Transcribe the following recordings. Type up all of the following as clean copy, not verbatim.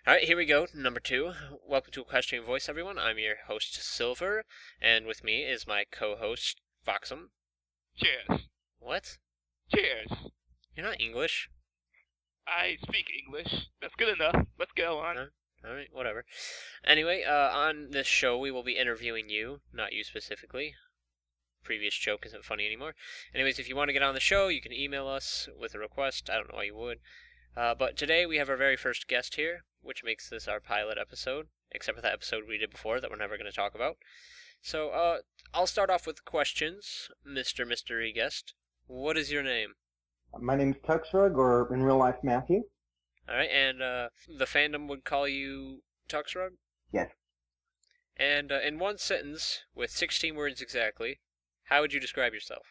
Alright, here we go. Number 2. Welcome to Equestrian Voice, everyone. I'm your host, Silver, and with me is my co-host, Foxum. Cheers. What? Cheers. You're not English? I speak English. That's good enough. Let's go on. Alright, whatever. Anyway, on this show, we will be interviewing you, not you specifically. Previous joke isn't funny anymore. Anyways, if you want to get on the show, you can email us with a request. I don't know why you would. But today we have our very first guest here, which makes this our pilot episode, except for that episode we did before that we're never going to talk about. So, I'll start off with questions, Mr. Mystery Guest. What is your name? My name's TuxRug, or in real life, Matthew. Alright, and the fandom would call you TuxRug? Yes. And in one sentence, with 16 words exactly, how would you describe yourself?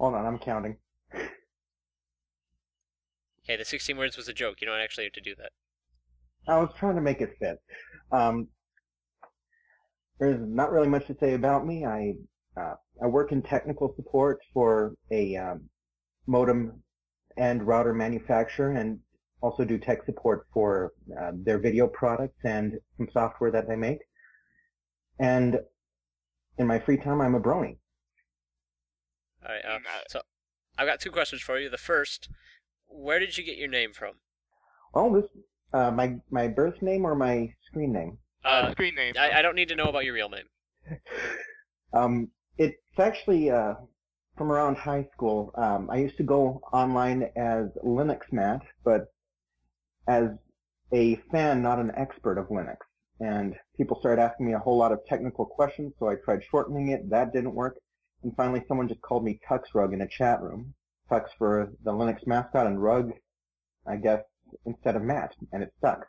Hold on, I'm counting. Okay, the 16 words was a joke. You don't actually have to do that. I was trying to make it fit. There's not really much to say about me. I work in technical support for a modem and router manufacturer, and also do tech support for their video products and some software that they make. And in my free time, I'm a brony. Alright, so I've got 2 questions for you. The first, where did you get your name from? Well, this my birth name or my screen name? Screen name. I don't need to know about your real name. It's actually from around high school. I used to go online as Linux Matt, but as a fan, not an expert of Linux. And people started asking me a whole lot of technical questions, so I tried shortening it. That didn't work. And finally, someone just called me TuxRug in a chat room. Tux for the Linux mascot, and Rug, I guess, instead of Matt, and it stuck.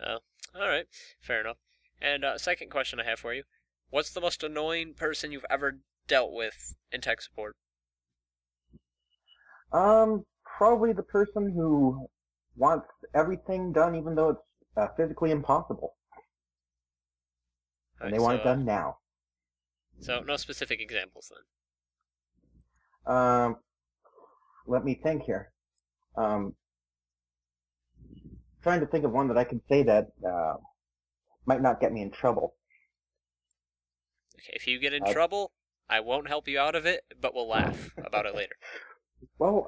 Oh, alright. Fair enough. And second question I have for you. What's the most annoying person you've ever dealt with in tech support? Probably the person who wants everything done even though it's physically impossible. And they want it done now. So, no specific examples then? Let me think here. Trying to think of one that I could say that might not get me in trouble. Okay, if you get in trouble, I won't help you out of it, but we'll laugh about it later. Well,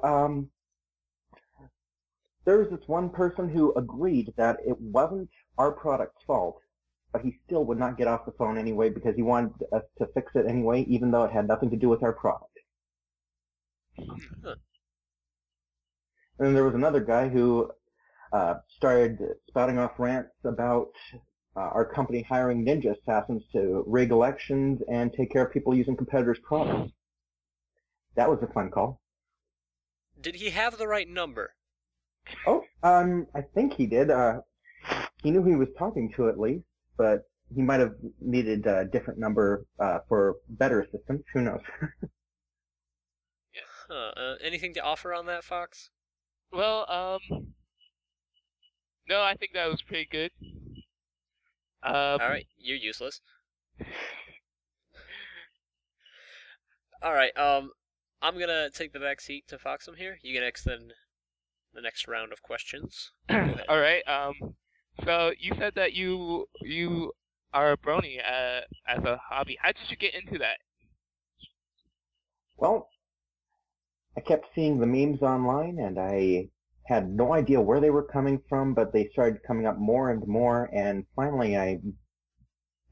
there was this one person who agreed that it wasn't our product's fault, but he still would not get off the phone anyway because he wanted us to fix it anyway, even though it had nothing to do with our product. Huh. And then there was another guy who started spouting off rants about our company hiring ninja assassins to rig elections and take care of people using competitors' products. That was a fun call. Did he have the right number? Oh, I think he did. He knew who he was talking to at least, but he might have needed a different number for better assistance. Who knows? Anything to offer on that, Fox? Well, no, I think that was pretty good. Alright, you're useless. Alright, I'm gonna take the back seat to Foxum here. You can extend the next round of questions. Alright, so you said that you are a brony as a hobby. How did you get into that? Well, I kept seeing the memes online, and I had no idea where they were coming from, but they started coming up more and more, and finally I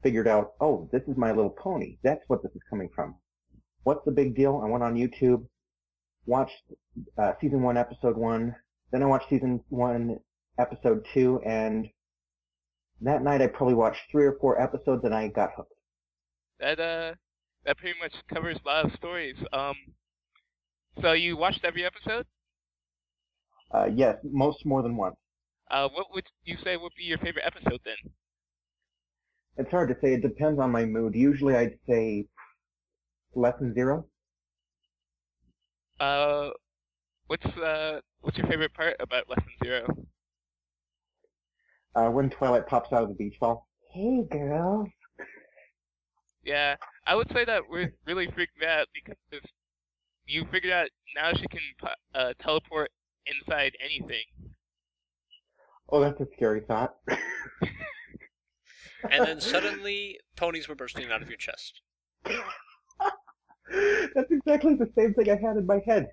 figured out, oh, this is My Little Pony. That's what this is coming from. What's the big deal? I went on YouTube, watched Season 1, Episode 1, then I watched Season 1, Episode 2, and that night I probably watched 3 or 4 episodes, and I got hooked. That pretty much covers a lot of stories. So you watched every episode? Yes, more than once. What would you say would be your favorite episode then? It's hard to say. It depends on my mood. Usually I'd say Lesson 0. What's your favorite part about Lesson 0? When Twilight pops out of the beach ball. Hey, girls. Yeah, I would say that really freaked me out because you figured out now she can teleport inside anything. Oh, that's a scary thought. And then suddenly, ponies were bursting out of your chest. That's exactly the same thing I had in my head.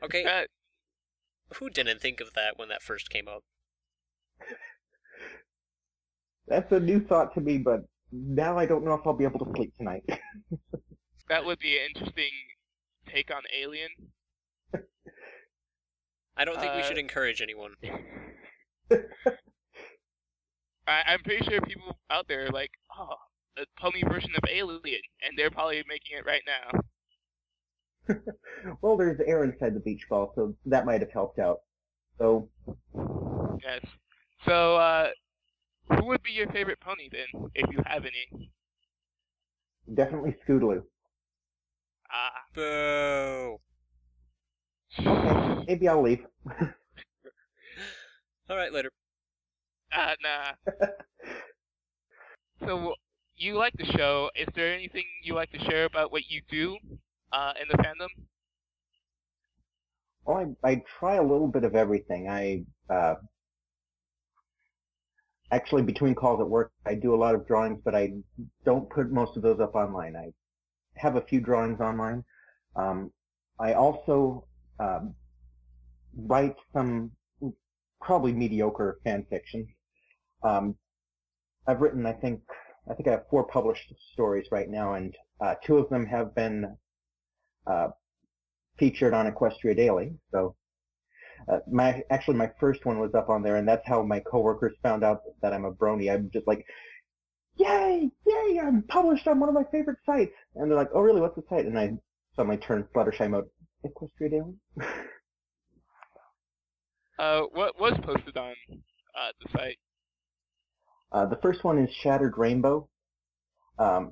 Okay, That, who didn't think of that when that first came up? That's a new thought to me, but now I don't know if I'll be able to sleep tonight. that would be an interesting take on Alien. I don't think we should encourage anyone. I'm pretty sure people out there are like, oh, a pony version of Alien, and they're probably making it right now. Well, there's air inside the beach ball, so that might have helped out. So, Yes. So, who would be your favorite pony then, if you have any? definitely Scootaloo. Ah. Boo! Okay, maybe I'll leave. Alright, later. Nah. So, you like the show. Is there anything you like to share about what you do in the fandom? Well, I try a little bit of everything. Actually, between calls at work, I do a lot of drawings, but I don't put most of those up online. I have a few drawings online. I also write some probably mediocre fan fiction. I've written, I think I have 4 published stories right now, and 2 of them have been featured on Equestria Daily. So my first one was up on there, and that's how my coworkers found out that I'm a brony. I'm just like, yay, I'm published on one of my favorite sites. And they're like, oh really, what's the site? And I suddenly turned Fluttershy mode. Equestria Daily? What was posted on the site? The first one is Shattered Rainbow. I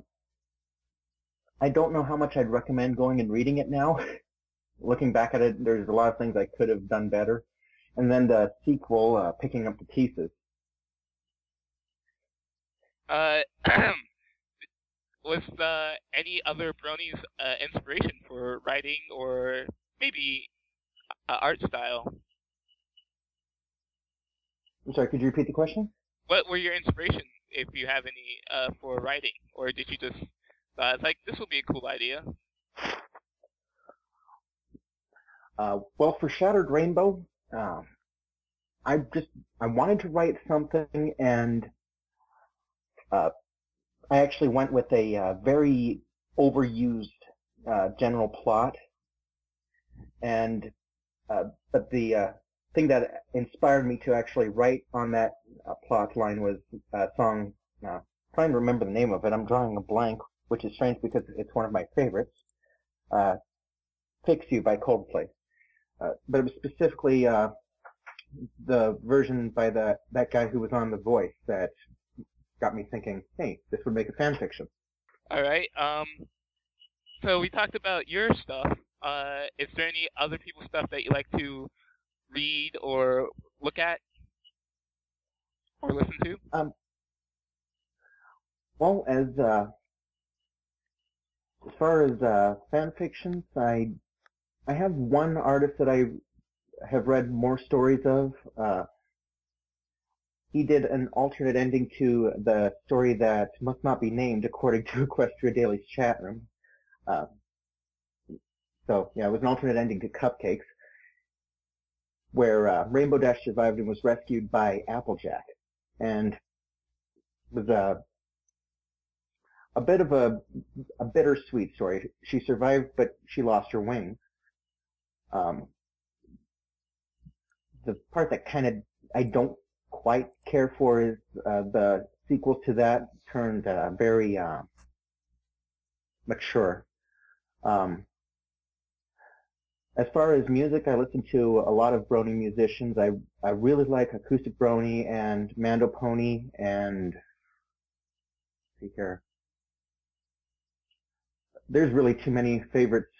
don't know how much I'd recommend going and reading it now. Looking back at it, there's a lot of things I could have done better. And then the sequel, Picking Up the Pieces. Was any other bronies inspiration for writing or maybe art style? I'm sorry, could you repeat the question? What were your inspirations, if you have any, for writing? Or did you just, like, this would be a cool idea? Well, for Shattered Rainbow, I wanted to write something, and I actually went with a very overused general plot, and but the thing that inspired me to actually write on that plot line was a song. Trying to remember the name of it, I'm drawing a blank, which is strange because it's one of my favorites. "Fix You" by Coldplay. But it was specifically the version by that guy who was on The Voice that got me thinking, hey, this would make a fan fiction. Alright, so we talked about your stuff. Is there any other people's stuff that you like to read or look at? Or listen to? Well, as far as fan fictions, I have one artist that I have read more stories of. He did an alternate ending to the story that must not be named, according to Equestria Daily's chat room. So, yeah, it was an alternate ending to Cupcakes, where Rainbow Dash survived and was rescued by Applejack. And it was a bit of a bittersweet story. She survived, but she lost her wings. The part that kind of I don't quite care for is the sequel to that turned very mature. As far as music, I listen to a lot of brony musicians. I really like Acoustic Brony and Mando Pony and see here. There's really too many favorites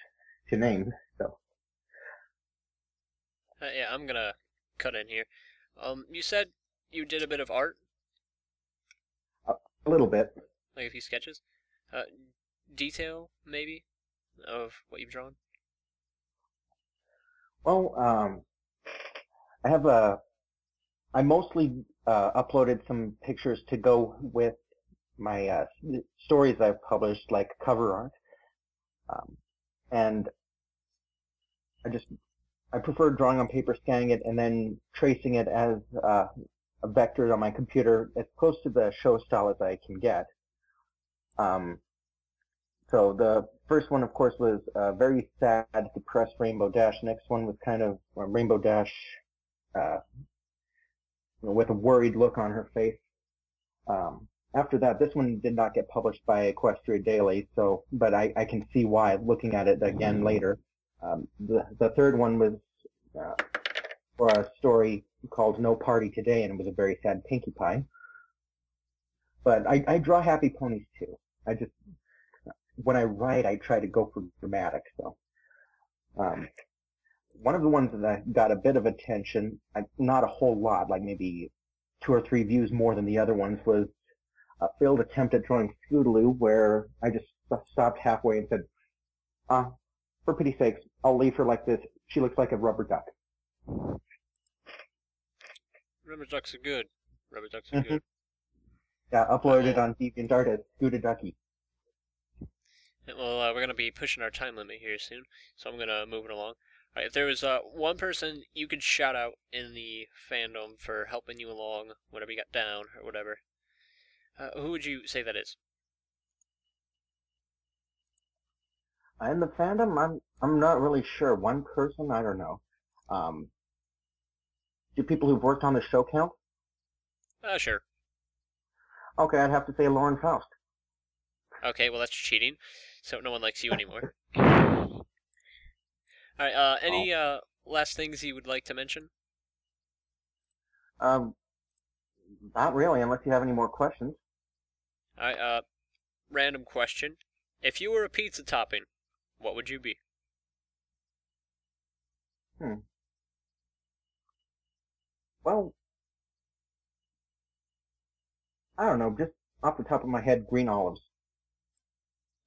to name. So Yeah, I'm gonna cut in here. You said you did a bit of art? a little bit. Like a few sketches? Detail, maybe, of what you've drawn? Well, I mostly uploaded some pictures to go with my stories I've published, like cover art, and I prefer drawing on paper, scanning it, and then tracing it as a vector on my computer as close to the show style as I can get. Um, so the first one, of course, was very sad, depressed Rainbow Dash. Next one was kind of Rainbow Dash with a worried look on her face. After that, this one did not get published by Equestrian Daily, but I can see why looking at it again later. The third one was for a story called No Party Today, and it was a very sad Pinkie Pie. But I draw happy ponies too. When I write, I try to go for dramatic. So one of the ones that got a bit of attention, not a whole lot, like maybe 2 or 3 views more than the other ones, was a failed attempt at drawing Scootaloo, where I just stopped halfway and said, for pity's sakes, I'll leave her like this. She looks like a rubber duck. Rubber ducks are good. Rubber ducks are good. Yeah, uploaded it on DeviantArt as Scootaducky. Well, we're going to be pushing our time limit here soon, so I'm going to move it along. Alright, if there was one person you could shout out in the fandom for helping you along, whatever you got down, or whatever, who would you say that is? In the fandom, I'm not really sure. One person, I don't know. Do people who've worked on the show count? Sure. Okay, I'd have to say Lauren Faust. Okay, well that's cheating, so no one likes you anymore. Alright, any last things you would like to mention? Not really, unless you have any more questions. Alright, random question. If you were a pizza topping, what would you be? Well, I don't know, just off the top of my head, green olives.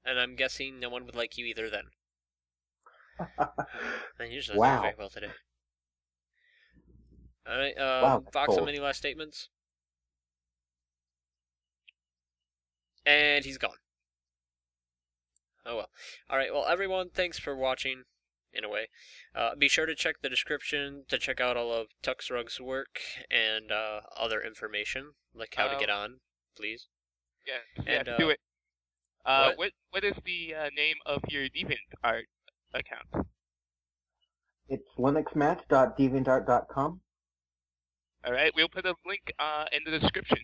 And I'm guessing no one would like you either then. Man, you're just not Wow. doing very well today. Alright, Wow, that's Fox, cold. any last statements? And he's gone. Oh well. Alright, well everyone, thanks for watching, in a way. Be sure to check the description to check out all of TuxRug's work and other information, like how to get on, please. Yeah, And, do it. what? What is the name of your DeviantArt account? It's linuxmatch.deviantart.com. Alright, we'll put a link in the description.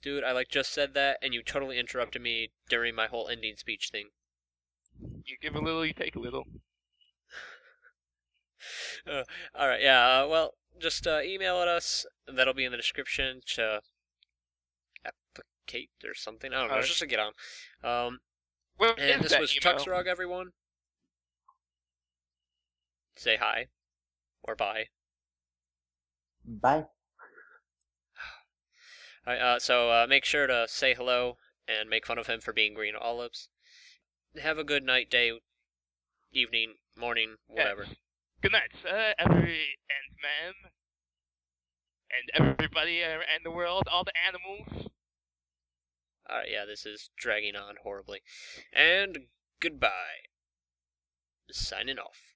Dude, I just said that, and you totally interrupted me during my whole ending speech thing. You give a little, you take a little. Alright, yeah, well, just email at us. That'll be in the description to applicate or something. I don't know, it's just to get on. And this was TuxRug, everyone. Say hi. Or bye. Bye. Alright, so make sure to say hello and make fun of him for being green olives. Have a good night, day, evening, morning, whatever. Yes. Good night, sir, every man, and everybody in the world, all the animals. Alright, yeah, this is dragging on horribly. And goodbye. Signing off.